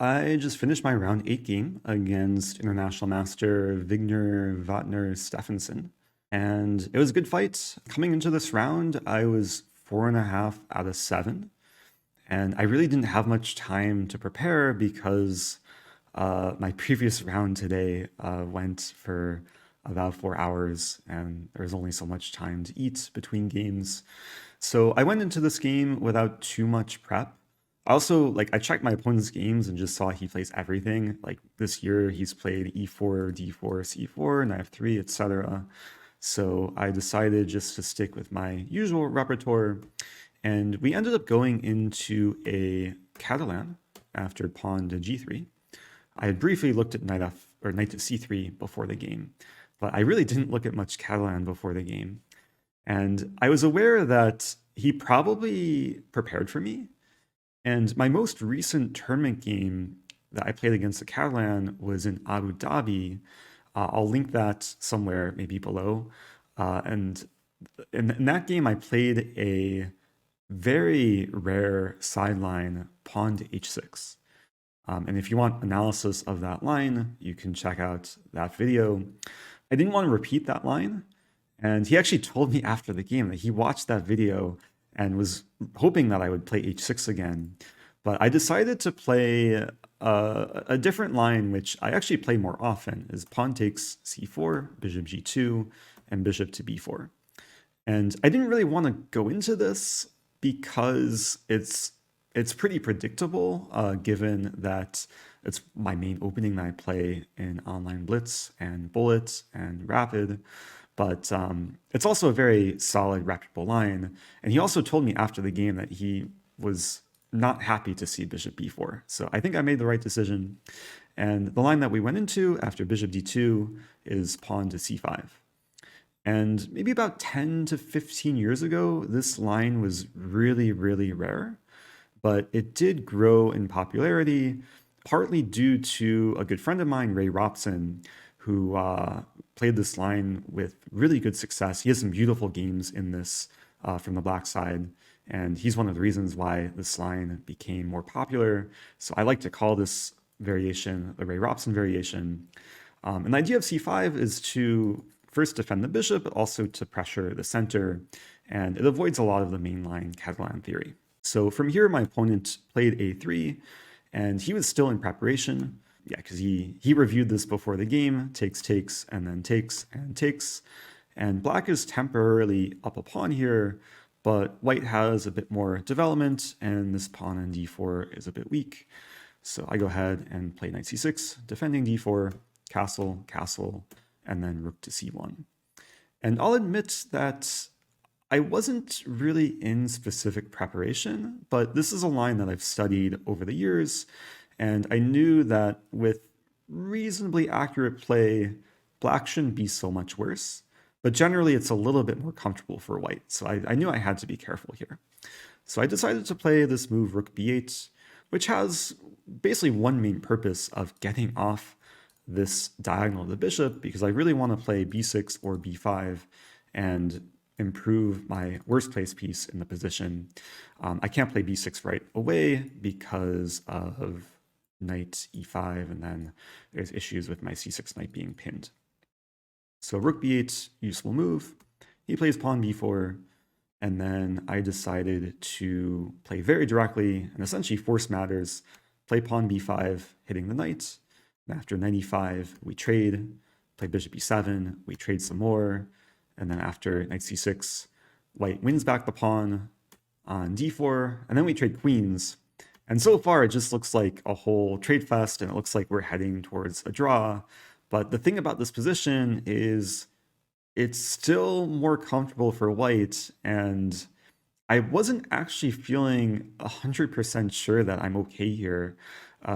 I just finished my round 8 game against international master Vignir Vatnar Stefansson, and it was a good fight. Coming into this round, I was 4.5 out of 7, and I really didn't have much time to prepare because my previous round today went for about 4 hours, and there was only so much time to eat between games. So I went into this game without too much prep. Also, like I checked my opponent's games and just saw he plays everything. Like this year, he's played e4, d4, c4, knight f3, etc. So I decided just to stick with my usual repertoire, and we ended up going into a Catalan after pawn to g3. I had briefly looked at knight to c3 before the game, but I really didn't look at much Catalan before the game. And I was aware that he probably prepared for me. And my most recent tournament game that I played against the Catalan was in Abu Dhabi. I'll link that somewhere, maybe below. And in that game, I played a very rare sideline pawn to h6. And if you want analysis of that line, you can check out that video. I didn't want to repeat that line. And he actually told me after the game that he watched that video and was hoping that I would play h6 again. But I decided to play a different line, which I actually play more often, is pawn takes c4, bishop g2, and bishop to b4. And I didn't really want to go into this because it's pretty predictable, given that it's my main opening that I play in Online Blitz and Bullet and Rapid. But it's also a very solid, reputable line. And he also told me after the game that he was not happy to see bishop b4. So I think I made the right decision. And the line that we went into after bishop d2 is pawn to c5. And maybe about 10 to 15 years ago, this line was really, really rare. But it did grow in popularity, partly due to a good friend of mine, Ray Robson, who played this line with really good success. He has some beautiful games in this from the black side, and he's one of the reasons why this line became more popular. So I like to call this variation the Ray Robson variation. And the idea of c5 is to first defend the bishop, but also to pressure the center, and it avoids a lot of the mainline Catalan theory. So from here, my opponent played a3, and he was still in preparation. Yeah, because he reviewed this before the game, takes, and then takes, and takes. And black is temporarily up a pawn here, but white has a bit more development, and this pawn on d4 is a bit weak. So I go ahead and play knight c6, defending d4, castle, castle, and then rook to c1. And I'll admit that I wasn't really in specific preparation, but this is a line that I've studied over the years, and I knew that with reasonably accurate play, black shouldn't be so much worse. But generally, it's a little bit more comfortable for white, so I knew I had to be careful here. So I decided to play this move rook b8, which has basically one main purpose of getting off this diagonal of the bishop, because I really want to play b6 or b5 and improve my worst place piece in the position. I can't play b6 right away because of knight e5, and then there's issues with my c6 knight being pinned. So rook b8, useful move. He plays pawn b4, and then I decided to play very directly and essentially force matters, play pawn b5, hitting the knight. And after knight e5, we trade, play bishop e7, we trade some more, and then after knight c6, white wins back the pawn on d4, and then we trade queens. And so far, it just looks like a whole trade fest, and it looks like we're heading towards a draw. But the thing about this position is it's still more comfortable for white, and I wasn't actually feeling 100% sure that I'm okay here,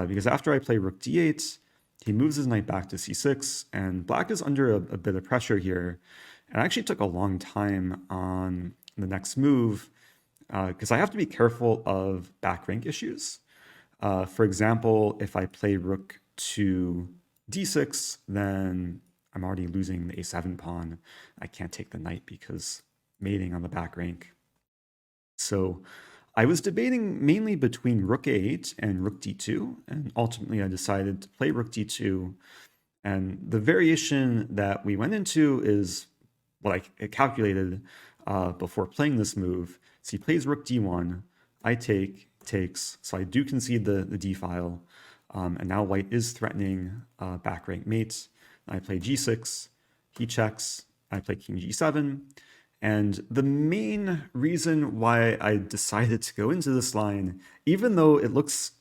because after I play rook d8, he moves his knight back to c6, and black is under a bit of pressure here. And I actually took a long time on the next move, because I have to be careful of back rank issues. For example, if I play rook to d6, then I'm already losing the a7 pawn. I can't take the knight because mating on the back rank. So I was debating mainly between rook a8 and rook d2, and ultimately I decided to play rook d2. And the variation that we went into is what I calculated before playing this move. So he plays rook d1, I takes, so I do concede the d file, and now white is threatening back rank mates. I play g6, he checks, I play king g7, and the main reason why I decided to go into this line, even though it looks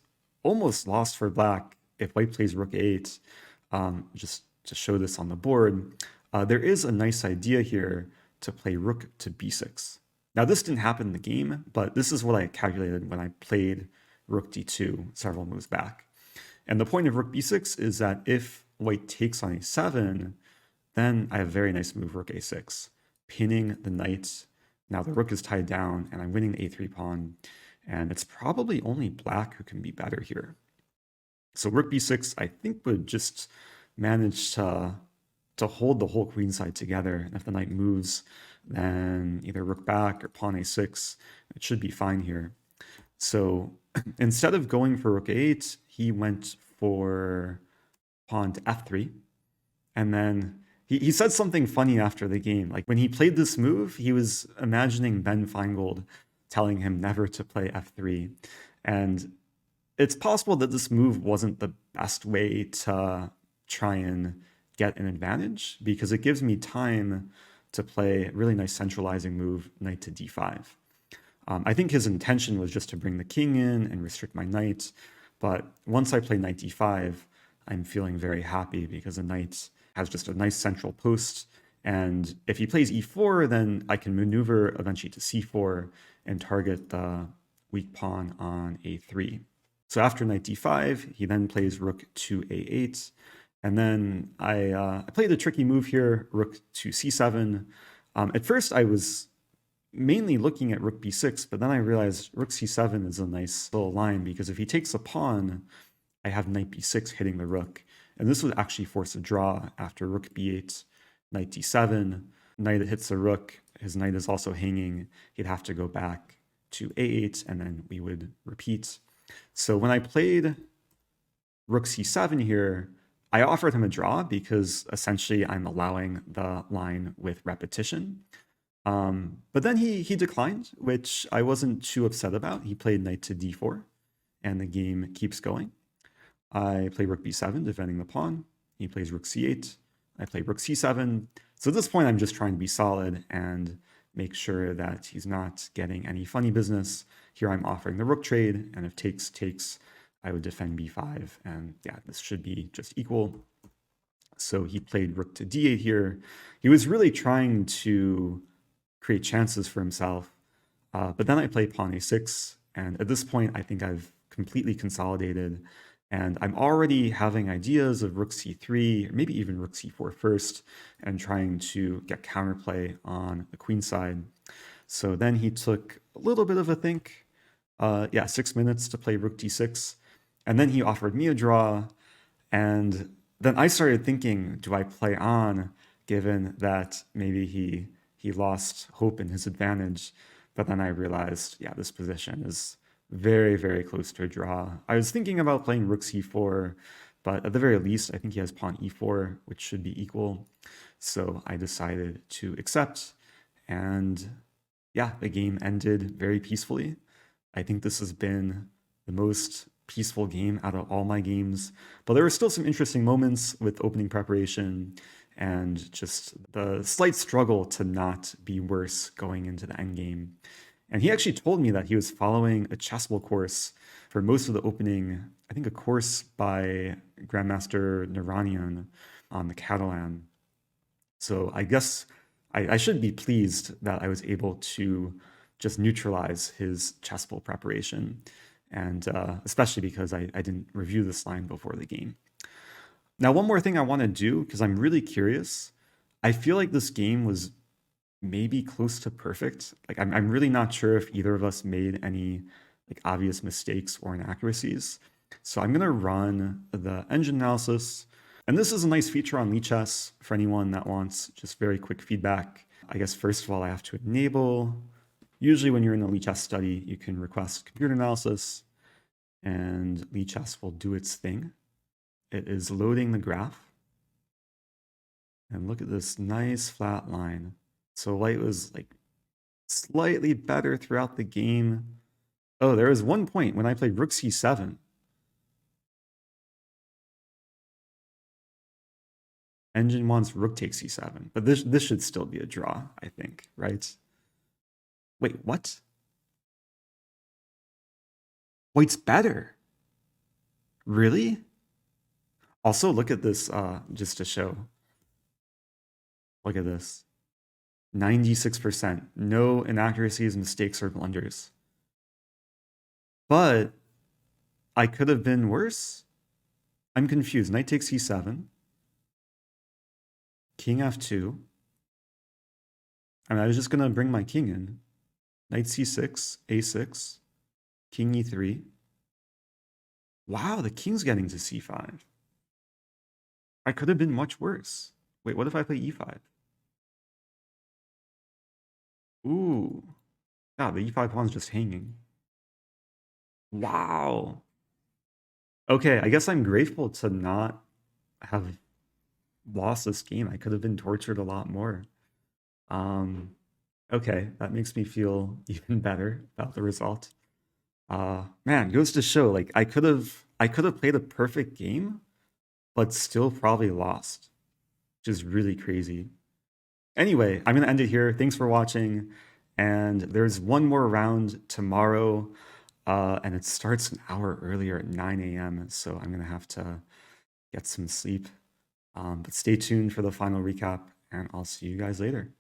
almost lost for black if white plays rook a8, just to show this on the board, there is a nice idea here to play rook to b6. Now this didn't happen in the game, but this is what I calculated when I played rook d2 several moves back. And the point of rook b6 is that if white takes on a7, then I have a very nice move, rook a6, pinning the knight. Now the rook is tied down and I'm winning the a3 pawn, and it's probably only black who can be better here. So rook b6, I think, would just manage to hold the whole queenside together. And if the knight moves, then either rook back or pawn a6, it should be fine here. So instead of going for rook a8, he went for pawn to f3. And then he said something funny after the game. Like when he played this move, he was imagining Ben Feingold telling him never to play f3. And it's possible that this move wasn't the best way to try and get an advantage, because it gives me time to play a really nice centralizing move, knight to d5. I think his intention was just to bring the king in and restrict my knight, but once I play knight d5, I'm feeling very happy because the knight has just a nice central post, and if he plays e4, then I can maneuver eventually to c4 and target the weak pawn on a3. So after knight d5, he then plays rook to a8, and then I played a tricky move here, rook to c7. At first, I was mainly looking at rook b6, but then I realized rook c7 is a nice little line, because if he takes a pawn, I have knight b6 hitting the rook. And this would actually force a draw after rook b8, knight d7, knight that hits the rook. His knight is also hanging. He'd have to go back to a8, and then we would repeat. So when I played rook c7 here, I offered him a draw because essentially I'm allowing the line with repetition. But then he declined, which I wasn't too upset about. He played knight to d4, and the game keeps going. I play rook b7, defending the pawn. He plays rook c8. I play rook c7. So at this point, I'm just trying to be solid and make sure that he's not getting any funny business. Here I'm offering the rook trade, and if takes, I would defend b5, and yeah, this should be just equal. So he played rook to d8 here. He was really trying to create chances for himself, but then I played pawn a6, and at this point, I think I've completely consolidated, and I'm already having ideas of rook c3, or maybe even rook c4 first, and trying to get counterplay on the queen side. So then he took a little bit of a think, 6 minutes to play rook d6, and then he offered me a draw, and then I started thinking, do I play on, given that maybe he lost hope in his advantage? But then I realized, yeah, this position is very, very close to a draw. I was thinking about playing rook c4, but at the very least, I think he has pawn e4, which should be equal. So I decided to accept, and yeah, the game ended very peacefully. I think this has been the most peaceful game out of all my games, but there were still some interesting moments with opening preparation and just the slight struggle to not be worse going into the endgame. And he actually told me that he was following a chessable course for most of the opening, I think a course by Grandmaster Naranian on the Catalan. So I guess I should be pleased that I was able to just neutralize his chessable preparation, and especially because I didn't review this line before the game. Now, one more thing I want to do, because I'm really curious. I feel like this game was maybe close to perfect. Like I'm really not sure if either of us made any like obvious mistakes or inaccuracies. So I'm gonna run the engine analysis. And this is a nice feature on Lichess for anyone that wants just very quick feedback. I guess first of all, I have to enable Usually when you're in a Lee Chess study, you can request computer analysis and Lee Chess will do its thing. It is loading the graph. And look at this nice flat line. So white was like slightly better throughout the game. Oh, there was one point when I played rook c7. Engine wants rook takes c7, but this should still be a draw, I think, right? Wait, what? White's better. Really? Also, look at this, just to show. Look at this. 96%. No inaccuracies, mistakes, or blunders. But I could have been worse. I'm confused. Knight takes c7. King f2. I mean, I was just going to bring my king in. Knight c6, a6, king e3. Wow, the king's getting to c5. I could have been much worse. Wait, what if I play e5? Ooh. Yeah, the e5 pawn's just hanging. Wow. Okay, I guess I'm grateful to not have lost this game. I could have been tortured a lot more. Okay, that makes me feel even better about the result. Man, goes to show, like I could have played a perfect game, but still probably lost, which is really crazy. Anyway, I'm gonna end it here. Thanks for watching, and there's one more round tomorrow, and it starts an hour earlier at 9 a.m. So I'm gonna have to get some sleep. But stay tuned for the final recap, and I'll see you guys later.